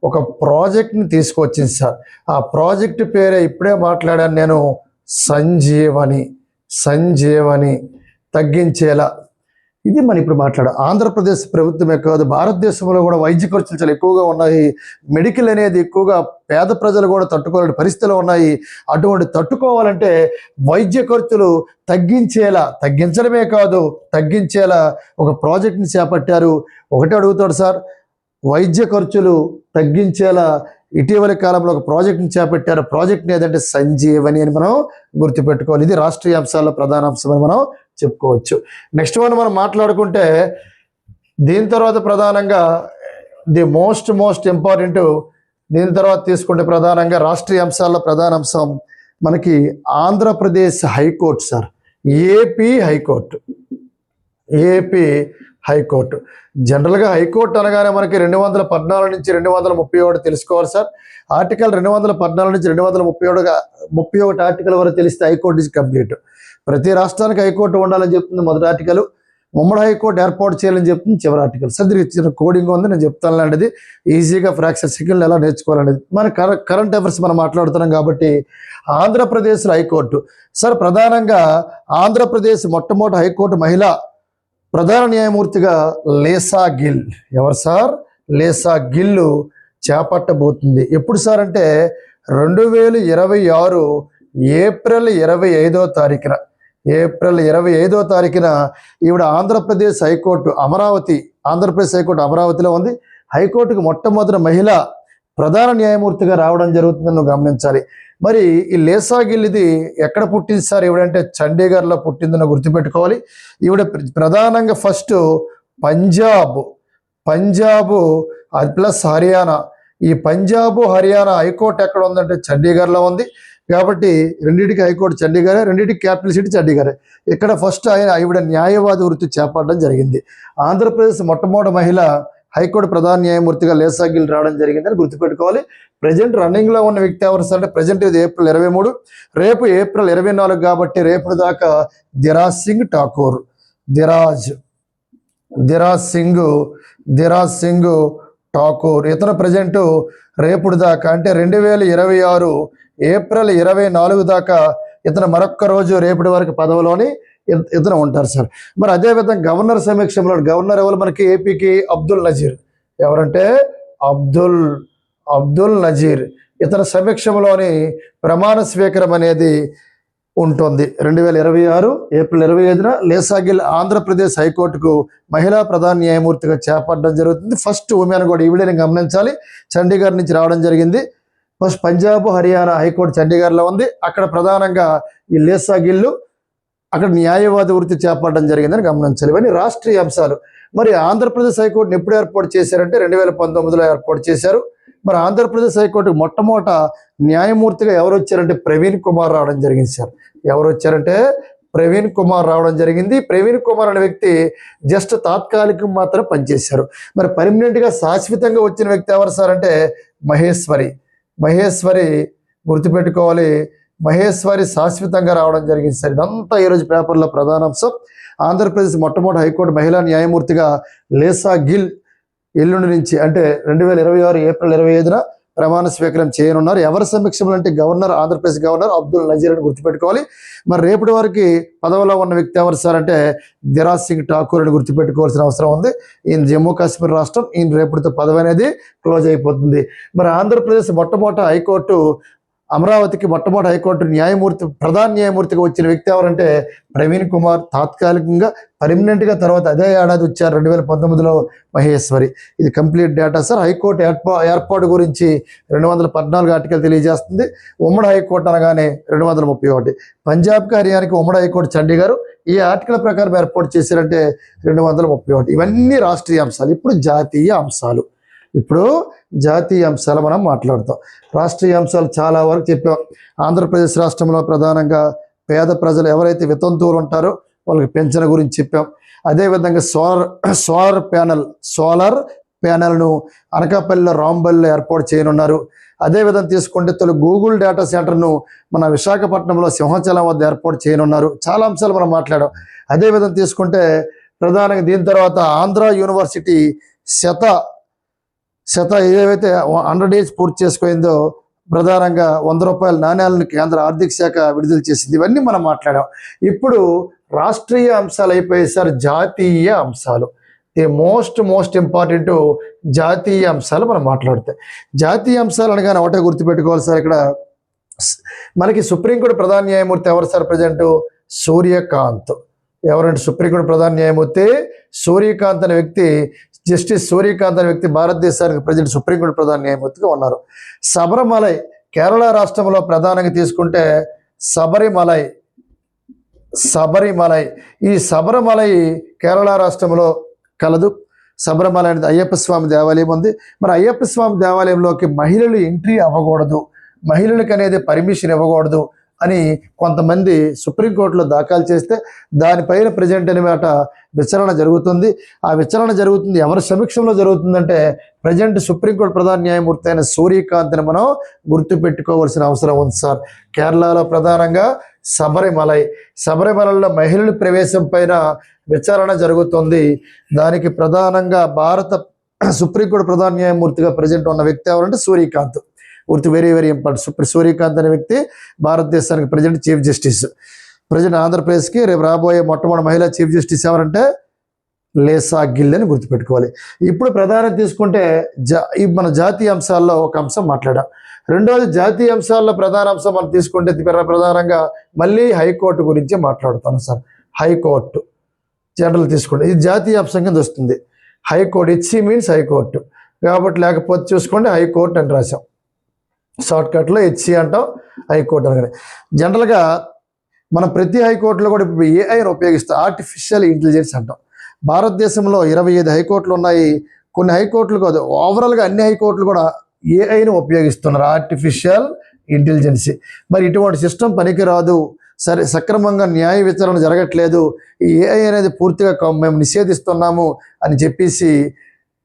ఒక ప్రాజెక్ట్ని తీసుకొచ్చింది సార్. ఆ ప్రాజెక్టు పేరే ఇప్పుడే మాట్లాడాను నేను, సంజీవని తగ్గించేలా. ఇది మనం ఇప్పుడు మాట్లాడాం. ఆంధ్రప్రదేశ్ ప్రభుత్వమే కాదు, భారతదేశంలో కూడా వైద్య ఖర్చులు చాలా ఎక్కువగా ఉన్నాయి. మెడికల్ అనేది ఎక్కువగా పేద ప్రజలు కూడా తట్టుకోలేని పరిస్థితులు ఉన్నాయి. అటువంటి తట్టుకోవాలంటే వైద్య ఖర్చులు తగ్గించడమే కాదు, తగ్గించేలా ఒక ప్రాజెక్ట్ని చేపట్టారు. ఒకటే అడుగుతాడు సార్, వైద్య ఖర్చులు తగ్గించేలా ఇటీవలి కాలంలో ఒక ప్రాజెక్ట్ని చేపట్టారు. ప్రాజెక్ట్ని ఏదంటే సంజీవని అని మనం గుర్తుపెట్టుకోవాలి. ఇది రాష్ట్రీయ అంశాల్లో ప్రధాన అంశం అని మనం చెప్పుకోవచ్చు. నెక్స్ట్ మనం మాట్లాడుకుంటే దీని తర్వాత ప్రధానంగా ది మోస్ట్ ఇంపార్టెంట్. దీని తర్వాత తీసుకుంటే ప్రధానంగా రాష్ట్రీయ అంశాల్లో ప్రధాన అంశం మనకి Andhra Pradesh high court sir. AP high court. జనరల్గా హైకోర్టు అనగానే మనకి 214 నుంచి 231 తెలుసుకోవాలి సార్. ఆర్టికల్ 214 నుంచి 231 ఆర్టికల్ వరకు తెలిస్తే హైకోర్టు ఇస్ కంప్లీట్. ప్రతి రాష్ట్రానికి హైకోర్టు ఉండాలని చెప్తుంది మొదటి ఆర్టికల్. ఉమ్మడి హైకోర్టు ఏర్పాటు చేయాలని చెప్తుంది చివరి ఆర్టికల్. సార్ దీనికి చిన్న కోడింగ్ ఉంది, నేను చెప్తాను లాంటిది. ఈజీగా ఫ్రాక్షన్ సెకండ్లు ఎలా నేర్చుకోవాలనేది మన కరెంట్ అఫైర్స్ మనం మాట్లాడుతున్నాం కాబట్టి. ఆంధ్రప్రదేశ్లో హైకోర్టు సార్, ప్రధానంగా ఆంధ్రప్రదేశ్ మొట్టమొదటి హైకోర్టు మహిళా ప్రధాన న్యాయమూర్తిగా లేసా గిల్. ఎవరు సార్? లేసా గిల్ చేపట్టబోతుంది. ఎప్పుడు సార్ అంటే 2026 ఏప్రిల్ 25వ తారీఖున ఈవిడ ఆంధ్రప్రదేశ్ హైకోర్టు అమరావతిలో ఉంది. హైకోర్టుకు మొట్టమొదటి మహిళ ప్రధాన న్యాయమూర్తిగా రావడం జరుగుతుందని గమనించాలి. మరి ఈ లేసా గిల్ ఇది ఎక్కడ పుట్టింది సార్? ఈవిడంటే చండీగఢ్లో పుట్టిందని గుర్తుపెట్టుకోవాలి. ఈవిడ ప్రధానంగా ఫస్ట్ పంజాబ్ ప్లస్ హర్యానా, ఈ పంజాబ్ హర్యానా హైకోర్టు ఎక్కడ ఉందంటే చండీగఢ్లో ఉంది. కాబట్టి రెండింటికి హైకోర్టు చండీగఢ్, రెండింటికి క్యాపిటల్ సిటీ చండీగఢ్. ఇక్కడ ఫస్ట్ ఈవిడ న్యాయవాది వృత్తి చేపట్టడం జరిగింది. ఆంధ్రప్రదేశ్ మొట్టమొదటి మహిళ హైకోర్టు ప్రధాన న్యాయమూర్తిగా లేసా గిల్ రావడం జరిగిందని గుర్తుపెట్టుకోవాలి. ప్రజెంట్ రన్నింగ్లో ఉన్న వ్యక్తి ఎవరు సార్ అంటే ప్రజెంట్ ఇది ఏప్రిల్ 23, రేపు ఏప్రిల్ 24 కాబట్టి రేపు దాకా దిరాజ్ సింగ్ ఠాకూర్ ఇతను ప్రజెంట్ రేపుడు దాకా అంటే 2026 ఏప్రిల్ 24 దాకా ఇతను మరొక్క రోజు రేపటి వరకు పదవిలోని ఇతను ఉంటారు సార్. మరి అదేవిధంగా గవర్నర్ సమక్షంలో గవర్నర్ ఎవరు మనకి ఏపీకి? అబ్దుల్ నజీర్. ఎవరంటే అబ్దుల్ నజీర్. ఇతని సమక్షంలోని ప్రమాణ స్వీకారం అనేది ఉంటుంది. 2026 ఏప్రిల్ 25న లేసా గిల్ ఆంధ్రప్రదేశ్ హైకోర్టుకు మహిళా ప్రధాన న్యాయమూర్తిగా చేపట్టడం జరుగుతుంది. ఫస్ట్ ఉమెన్ కూడా ఈవిడని గమనించాలి. చండీగఢ్ నుంచి రావడం జరిగింది. ఫస్ట్ పంజాబ్ హర్యానా హైకోర్టు చండీగఢ్లో ఉంది. అక్కడ ప్రధానంగా ఈ లేసా గిల్లు అక్కడ న్యాయవాది వృత్తి చేపట్టడం జరిగిందని గమనించాలి. ఇవన్నీ రాష్ట్రీయ అంశాలు. మరి ఆంధ్రప్రదేశ్ హైకోర్టును ఎప్పుడు ఏర్పాటు చేశారంటే 2019లో ఏర్పాటు చేశారు. మరి ఆంధ్రప్రదేశ్ హైకోర్టుకు మొట్టమొదట న్యాయమూర్తిగా ఎవరు వచ్చారంటే ప్రవీణ్ కుమార్ రావడం జరిగింది సార్. ఎవరు వచ్చారంటే ప్రవీణ్ కుమార్ రావడం జరిగింది. ప్రవీణ్ కుమార్ అనే వ్యక్తి జస్ట్ తాత్కాలికం మాత్రం పనిచేశారు. మరి పర్మనెంట్గా శాశ్వతంగా వచ్చిన వ్యక్తి ఎవరు సార్ అంటే మహేశ్వరి గుర్తుపెట్టుకోవాలి. మహేశ్వరి శాశ్వతంగా రావడం జరిగింది సార్. ఇదంతా ఈరోజు పేపర్లో ప్రధాన అంశం. ఆంధ్రప్రదేశ్ మొట్టమొదటి హైకోర్టు మహిళా న్యాయమూర్తిగా లేసా గిల్ ఎల్లుండి నుంచి అంటే 2026 ఏప్రిల్ 25న ప్రమాణ స్వీకారం చేయనున్నారు. ఎవరి సమక్షంలో అంటే గవర్నర్, ఆంధ్రప్రదేశ్ గవర్నర్ అబ్దుల్ నజీర్ అని గుర్తుపెట్టుకోవాలి. మరి రేపటి వరకు పదవిలో ఉన్న వ్యక్తి ఎవరు సార్ అంటే దిరాజ్ సింగ్ ఠాకూర్ అని గుర్తుపెట్టుకోవాల్సిన అవసరం ఉంది. ఈయన జమ్మూ కాశ్మీర్ రాష్ట్రం. ఈయన రేపటితో పదవి అనేది క్లోజ్ అయిపోతుంది. మరి ఆంధ్రప్రదేశ్ మొట్టమొదటి హైకోర్టు అమరావతికి మొట్టమొదటి హైకోర్టు ప్రధాన న్యాయమూర్తిగా వచ్చిన వ్యక్తి ఎవరంటే ప్రవీణ్ కుమార్. తాత్కాలికంగా పర్మనెంట్గా తర్వాత అదే ఏడాది వచ్చారు 2019లో మహేశ్వరి. ఇది కంప్లీట్ డేటా సార్. హైకోర్టు ఏర్పాటు గురించి 214 ఆర్టికల్ తెలియజేస్తుంది. ఉమ్మడి హైకోర్టు అనగానే 231. పంజాబ్కి హర్యానాకి ఉమ్మడి హైకోర్టు చండీగఢ్. ఈ ఆర్టికల్ ప్రకారం ఏర్పాటు చేశారంటే 231. ఇవన్నీ రాష్ట్రీయ అంశాలు. ఇప్పుడు జాతీయ అంశాలు మనం మాట్లాడతాం. రాష్ట్రీయ అంశాలు చాలా వరకు చెప్పాం. ఆంధ్రప్రదేశ్ రాష్ట్రంలో ప్రధానంగా పేద ప్రజలు ఎవరైతే వితంతువులు ఉంటారో వాళ్ళకి పెన్షన్ గురించి చెప్పాం. అదేవిధంగా సోలార్ ప్యానెల్ను అనకాపల్లిలో రాంబల్లిలో ఏర్పాటు చేయనున్నారు. అదేవిధంగా తీసుకుంటే తొలి గూగుల్ డేటా సెంటర్ను మన విశాఖపట్నంలో సింహాచలం వద్ద ఏర్పాటు చేయనున్నారు. చాలా అంశాలు మనం మాట్లాడాం. అదేవిధంగా తీసుకుంటే ప్రధానంగా దీని తర్వాత ఆంధ్ర యూనివర్సిటీ ఏదైతే 100 days పూర్తి చేసుకుందో ప్రధానంగా ₹100 నాణ్యాలను కేంద్ర ఆర్థిక శాఖ విడుదల చేసింది. ఇవన్నీ మనం మాట్లాడాం. ఇప్పుడు రాష్ట్రీయ అంశాలు అయిపోయాయి సార్. జాతీయ అంశాలు మోస్ట్ ఇంపార్టెంట్. జాతీయ అంశాలు మనం మాట్లాడితే జాతీయ అంశాలు అనగానే ఒకటే గుర్తుపెట్టుకోవాలి సార్. ఇక్కడ మనకి సుప్రీంకోర్టు ప్రధాన న్యాయమూర్తి ఎవరు సార్? ప్రజెంట్ సూర్యకాంత్. ఎవరంటే సుప్రీంకోర్టు ప్రధాన న్యాయమూర్తి సూర్యకాంత్ అనే వ్యక్తి, జస్టిస్ సూర్యకాంత్ అనే వ్యక్తి భారతదేశానికి ప్రజెంట్ సుప్రీంకోర్టు ప్రధాన న్యాయమూర్తిగా ఉన్నారు. శబరిమలై కేరళ రాష్ట్రంలో ప్రధానంగా తీసుకుంటే శబరిమలై ఈ శబరిమలై కేరళ రాష్ట్రంలో కలదు. శబరిమలై అనేది అయ్యప్ప స్వామి దేవాలయం ఉంది. మరి అయ్యప్ప స్వామి దేవాలయంలోకి మహిళలు ఎంట్రీ అవ్వకూడదు, మహిళలకు అనేది పర్మిషన్ ఇవ్వకూడదు అని కొంతమంది సుప్రీంకోర్టులో దాఖలు చేస్తే దానిపైన ప్రజెంట్ అనమాట విచారణ జరుగుతుంది. ఆ విచారణ జరుగుతుంది ఎవరి సమక్షంలో జరుగుతుందంటే ప్రజెంట్ సుప్రీంకోర్టు ప్రధాన న్యాయమూర్తి అయిన సూర్యకాంత్ని మనం గుర్తుపెట్టుకోవాల్సిన అవసరం ఉంది సార్. కేరళలో ప్రధానంగా శబరిమలలో మహిళల ప్రవేశం పైన విచారణ జరుగుతుంది. దానికి ప్రధానంగా భారత సుప్రీంకోర్టు ప్రధాన న్యాయమూర్తిగా ప్రజెంట్ ఉన్న వ్యక్తి ఎవరంటే సూర్యకాంత్. Very important. సూర్యకాంత్ అనే వ్యక్తి భారతదేశానికి ప్రజెంట్ చీఫ్ జస్టిస్. ప్రజెంట్ ఆంధ్రప్రదేశ్కి రేపు రాబోయే మొట్టమొదటి మహిళా చీఫ్ జస్టిస్ ఎవరంటే లేసా గిల్ అని గుర్తుపెట్టుకోవాలి. ఇప్పుడు ప్రధానం తీసుకుంటే మన జాతీయ అంశాల్లో ఒక అంశం మాట్లాడాం. రెండోది జాతీయ అంశాల్లో ప్రధాన అంశం మనం తీసుకుంటే ప్రధానంగా మళ్ళీ హైకోర్టు గురించి మాట్లాడుతాను సార్. హైకోర్టు జనరల్ తీసుకుంటే ఇది జాతీయ అంశం కింద వస్తుంది. హైకోర్టు హెచ్సి మీన్స్ హైకోర్టు కాబట్టి, లేకపోతే చూసుకోండి హైకోర్టు అని రాసాం. షార్ట్కట్లో హెచ్సి అంటాం, హైకోర్టు అనగానే. జనరల్గా మనం ప్రతి హైకోర్టులో కూడా ఇప్పుడు ఏఐని ఉపయోగిస్తాం. ఆర్టిఫిషియల్ ఇంటెలిజెన్స్ అంటాం. భారతదేశంలో 25 హైకోర్టులు ఉన్నాయి. కొన్ని హైకోర్టులు కాదు, ఓవరాల్గా అన్ని హైకోర్టులు కూడా ఏఐని ఉపయోగిస్తున్నారు, ఆర్టిఫిషియల్ ఇంటెలిజెన్సీ. మరి ఇటువంటి సిస్టమ్ పనికిరాదు, సక్రమంగా న్యాయ విచారణ జరగట్లేదు, ఈ ఏఐ అనేది పూర్తిగా మేము నిషేధిస్తున్నాము అని చెప్పేసి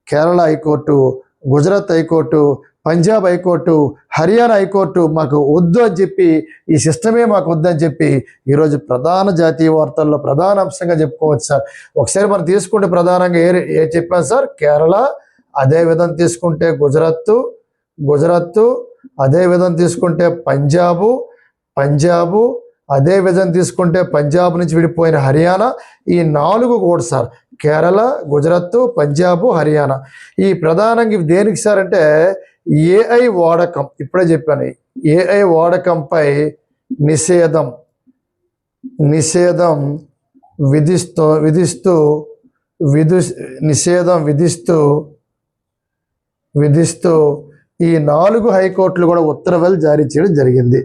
Kerala high court, Gujarat high court, Punjab high court, Haryana high court మాకు వద్దు అని చెప్పి, ఈ సిస్టమే మాకు వద్దు అని చెప్పి ఈరోజు ప్రధాన జాతీయ వార్తల్లో ప్రధాన అంశంగా చెప్పుకోవచ్చు సార్. ఒకసారి మనం తీసుకుంటే ప్రధానంగా ఏ చెప్పాను సార్? కేరళ, అదే విధంగా తీసుకుంటే గుజరాత్, అదే విధంగా తీసుకుంటే పంజాబు, అదే విధంగా తీసుకుంటే పంజాబ్ నుంచి విడిపోయిన హర్యానా. ఈ 4 కూడా సార్, కేరళ, గుజరాత్, పంజాబ్, హర్యానా. ఈ ప్రధానంగా దేనికి సార్ అంటే ఏఐ వాడకం, ఇప్పుడే చెప్పాను, ఏఐ వాడకంపై నిషేధం నిషేధం విధిస్తూ విధిస్తూ విధు నిషేధం విధిస్తూ విధిస్తూ ఈ 4 హైకోర్టులు కూడా ఉత్తర్వులు జారీ చేయడం జరిగింది.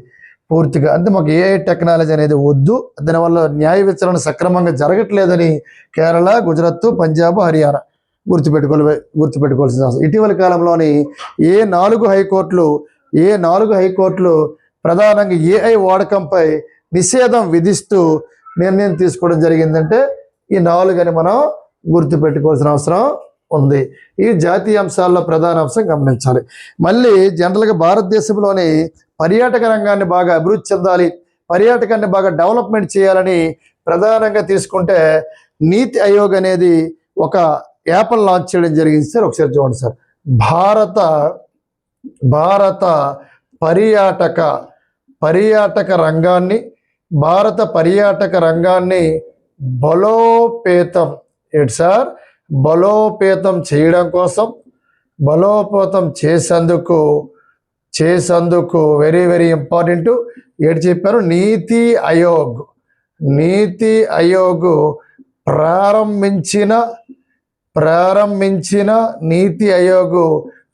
పూర్తిగా అంటే మాకు ఏ టెక్నాలజీ అనేది వద్దు, దానివల్ల న్యాయ విచారణ సక్రమంగా జరగట్లేదని కేరళ, గుజరాత్, పంజాబ్, హర్యానా గుర్తుపెట్టుకోవాల్సిన అవసరం. ఇటీవల కాలంలోని ఏ 4 హైకోర్టులు ప్రధానంగా ఏఐ వాడకంపై నిషేధం విధిస్తూ నిర్ణయం తీసుకోవడం జరిగిందంటే ఈ 4 అని మనం గుర్తుపెట్టుకోవాల్సిన అవసరం ఉంది. ఈ జాతీయ అంశాల్లో ప్రధాన అంశం గమనించాలి. మళ్ళీ జనరల్గా భారతదేశంలోని పర్యాటక రంగాన్ని బాగా అభివృద్ధి చెందాలి, పర్యాటకాన్ని బాగా డెవలప్మెంట్ చేయాలని ప్రధానంగా తీసుకుంటే నీతి ఆయోగ్ అనేది ఒక యాప్ను లాంచ్ చేయడం జరిగింది సార్. ఒకసారి చూడండి సార్. భారత పర్యాటక రంగాన్ని బలోపేతం చేయడం కోసం చేసేందుకు వెరీ వెరీ ఇంపార్టెంట్ ఏంటి చెప్పారు, నీతి ఆయోగ్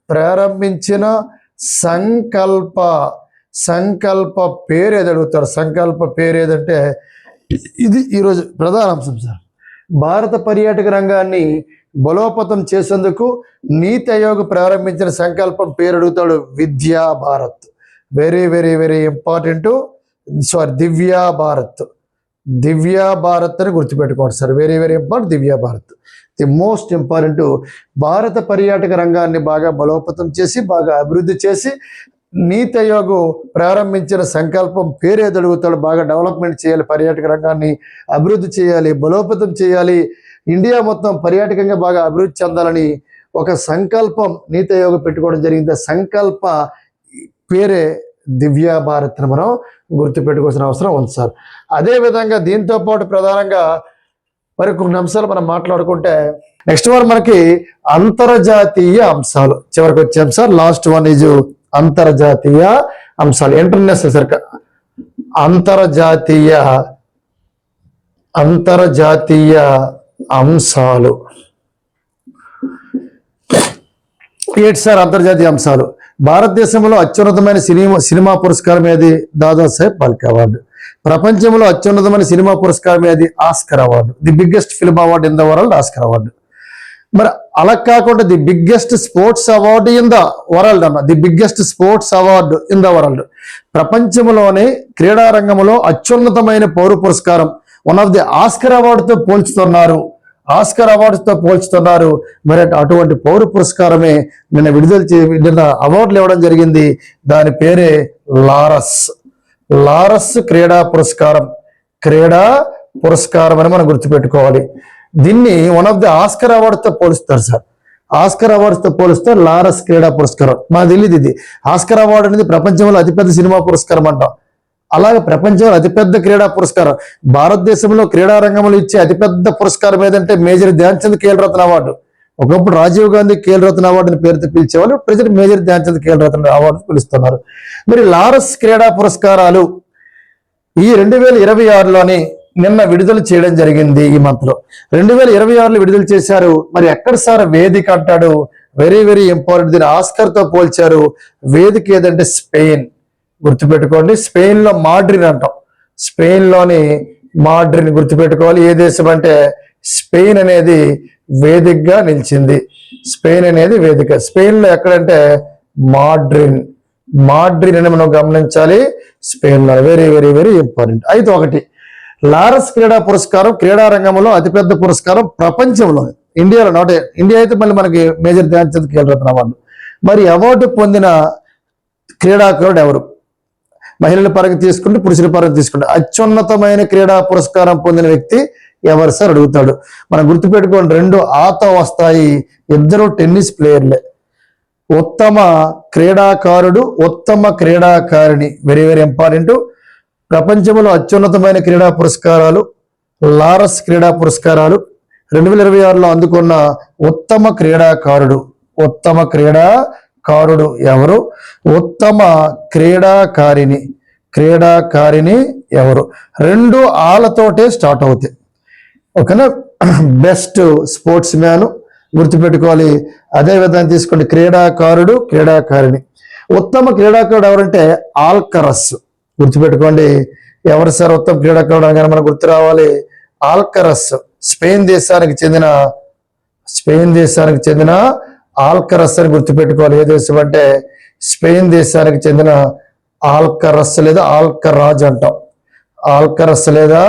ప్రారంభించిన సంకల్ప పేరు ఏది అడుగుతారు. సంకల్ప పేరు ఏదంటే ఇది ఈరోజు ప్రధాన అంశం సార్. భారత పర్యాటక రంగాన్ని బలోపేతం చేసేందుకు నీతి ఆయోగ్ ప్రారంభించిన సంకల్పం పేరు అడుగుతాడు. విద్యా Bharat, very very very important. Divya Bharat అని గుర్తుపెట్టుకోండి sir. Very very important. Divya Bharat the most important. భారత పర్యాటక రంగాన్ని బాగా బలోపేతం చేసి బాగా అభివృద్ధి చేసి నీతి ఆయోగ్ ప్రారంభించిన సంకల్పం పేరు ఏది అడుగుతాడు. బాగా డెవలప్మెంట్ చేయాలి, పర్యాటక రంగాన్ని అభివృద్ధి చేయాలి, బలోపేతం చేయాలి, ఇండియా మొత్తం పర్యాటకంగా బాగా అభివృద్ధి చెందాలని ఒక సంకల్పం నీతి ఆయోగ్ పెట్టుకోవడం జరిగింది. సంకల్ప పేరే దివ్యా భారత్ అని మనం గుర్తుపెట్టుకోవాల్సిన అవసరం ఉంది సార్. అదేవిధంగా దీంతో పాటు ప్రధానంగా మరి కొన్ని అంశాలు మనం మాట్లాడుకుంటే నెక్స్ట్ వన్ మనకి అంతర్జాతీయ అంశాలు చివరికి వచ్చాం సార్. లాస్ట్ వన్ ఈజ్ అంతర్జాతీయ అంశాలు, ఇంటర్నేషనల్ సర్కిల్. అంతర్జాతీయ అంశాలు ఏంటి సార్? అంతర్జాతీయ అంశాలు. భారతదేశంలో అత్యున్నతమైన సినిమా పురస్కారం ఏది? దాదాసాహెబ్ ఫాల్కే అవార్డు. ప్రపంచంలో అత్యున్నతమైన సినిమా పురస్కారం ఏది? Oscar award. The biggest film award in the world Oscar award. మరి అలా కాకుండా the biggest sports award in the world అన్న, the biggest sports award in the world. ప్రపంచంలోనే క్రీడారంగంలో అత్యున్నతమైన పౌర పురస్కారం వన్ ఆఫ్ ది ఆస్కర్ అవార్డుతో పోల్చుతున్నారు. మరి అటువంటి పౌర పురస్కారమే నిన్న అవార్డులు ఇవ్వడం జరిగింది. దాని పేరే లారస్ క్రీడా పురస్కారం అని మనం గుర్తుపెట్టుకోవాలి. దీన్ని వన్ ఆఫ్ ది ఆస్కర్ అవార్డుతో పోలుస్తారు సార్. ఆస్కర్ అవార్డుతో పోలిస్తే లారస్ క్రీడా పురస్కారం. మాకు తెలియదు ఇది. ఆస్కర్ అవార్డు అనేది ప్రపంచంలో అతిపెద్ద సినిమా పురస్కారం అంటాం. అలాగే ప్రపంచంలో అతిపెద్ద క్రీడా పురస్కారం, భారతదేశంలో క్రీడా రంగంలో ఇచ్చే అతిపెద్ద పురస్కారం ఏదంటే మేజర్ ధ్యాన్ చంద్ ఖేల్ రత్న అవార్డు. ఒకప్పుడు రాజీవ్ గాంధీ ఖేల్ రత్న అవార్డుని పేరుతో పిలిచేవాళ్ళు, ప్రజలు మేజర్ ధ్యాన్ చంద్ ఖేల్ రత్న అవార్డు పిలుస్తున్నారు. మరి లారస్ క్రీడా పురస్కారాలు ఈ 2026లోని నిన్న విడుదల చేయడం జరిగింది. ఈ మంత్లో 2026లో విడుదల చేశారు. మరి ఎక్కడ సార్ వేదిక అంటాడు? Very very important. దీన్ని ఆస్కర్తో పోల్చారు. వేదిక ఏదంటే స్పెయిన్. గుర్తుపెట్టుకోండి, స్పెయిన్లో మాడ్రిడ్ అంటాం. స్పెయిన్లోని మాడ్రిడ్ గుర్తుపెట్టుకోవాలి. ఏ దేశం అంటే స్పెయిన్ అనేది వేదికగా నిలిచింది. స్పెయిన్ అనేది వేదిక. స్పెయిన్లో ఎక్కడంటే మాడ్రిడ్ అని మనం గమనించాలి. స్పెయిన్లో వెరీ వెరీ వెరీ ఇంపార్టెంట్. అయితే ఒకటి, లారస్ క్రీడా పురస్కారం క్రీడా రంగంలో అతిపెద్ద పురస్కారం ప్రపంచంలో. ఇండియాలో ఇండియా అయితే మళ్ళీ మనకి మేజర్ ధ్యాన్ చంద్ ఖేల్ రత్న అవార్డు. మరి అవార్డు పొందిన క్రీడాకారుడు ఎవరు? మహిళల పరంగా తీసుకుంటే, పురుషుల పరంగా తీసుకుంటే అత్యున్నతమైన క్రీడా పురస్కారం పొందిన వ్యక్తి ఎవరు సార్ అడుగుతాడు. మనం గుర్తుపెట్టుకోండి, 2 ఆతో వస్తాయి. ఇద్దరు టెన్నిస్ ప్లేయర్లే. ఉత్తమ క్రీడాకారుడు, ఉత్తమ క్రీడాకారిణి, వెరీ వెరీ ఇంపార్టెంట్. ప్రపంచంలో అత్యున్నతమైన క్రీడా పురస్కారాలు లారస్ క్రీడా పురస్కారాలు. 2026లో అందుకున్న ఉత్తమ క్రీడాకారుడు ఎవరు? ఉత్తమ క్రీడాకారిణి ఎవరు? రెండు ఆలతోటే స్టార్ట్ అవుతాయి. ఓకేనా? బెస్ట్ స్పోర్ట్స్ మ్యాన్ గుర్తుపెట్టుకోవాలి. అదే విధంగా తీసుకోండి, క్రీడాకారుడు, క్రీడాకారిణి. ఉత్తమ క్రీడాకారుడు ఎవరంటే ఆల్కరస్. గుర్తుపెట్టుకోండి, ఎవరు సార్ ఉత్తమ క్రీడాకారుడు అనగానే మనకు గుర్తు రావాలి? ఆల్కరస్. స్పెయిన్ దేశానికి చెందిన ఆల్కరస్ అని గుర్తుపెట్టుకోవాలి. ఏ దేశం అంటే స్పెయిన్ దేశానికి చెందిన ఆల్కరస్ లేదా ఆల్కరాజ్ అంటాం. ఆల్కరస్ లేదా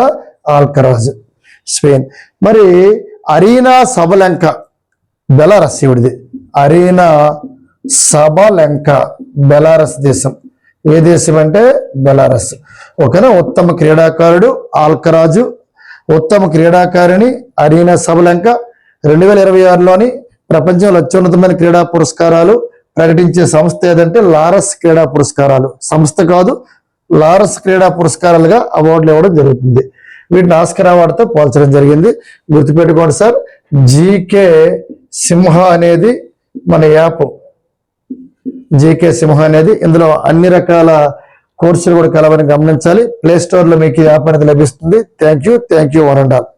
ఆల్కరాజ్, స్పెయిన్. మరి అరీనా సబలెంక, బెలారస్ ఇవిడిది. అరీనా సబలెంక, బెలారస్ దేశం. ఏ దేశం అంటే బెలారస్. ఓకేనా? ఉత్తమ క్రీడాకారుడు ఆల్కరాజు, ఉత్తమ క్రీడాకారిణి అరీనా సబలెంక. 2026లోని ప్రపంచంలో అత్యున్నతమైన క్రీడా పురస్కారాలు ప్రకటించే సంస్థ ఏదంటే లారస్ క్రీడా పురస్కారాలు. సంస్థ కాదు, లారస్ క్రీడా పురస్కారాలుగా అవార్డులు ఇవ్వడం జరుగుతుంది. వీటిని ఆస్కార్ అవార్డుతో పోల్చడం జరిగింది. గుర్తుపెట్టుకోండి సార్, జీకే సింహ అనేది మన యాప్. జీకే సింహ అనేది, ఇందులో అన్ని రకాల కోర్సులు కూడా కలవని గమనించాలి. ప్లే స్టోర్లో మీకు ఈ యాప్ అనేది లభిస్తుంది. Thank you one and all.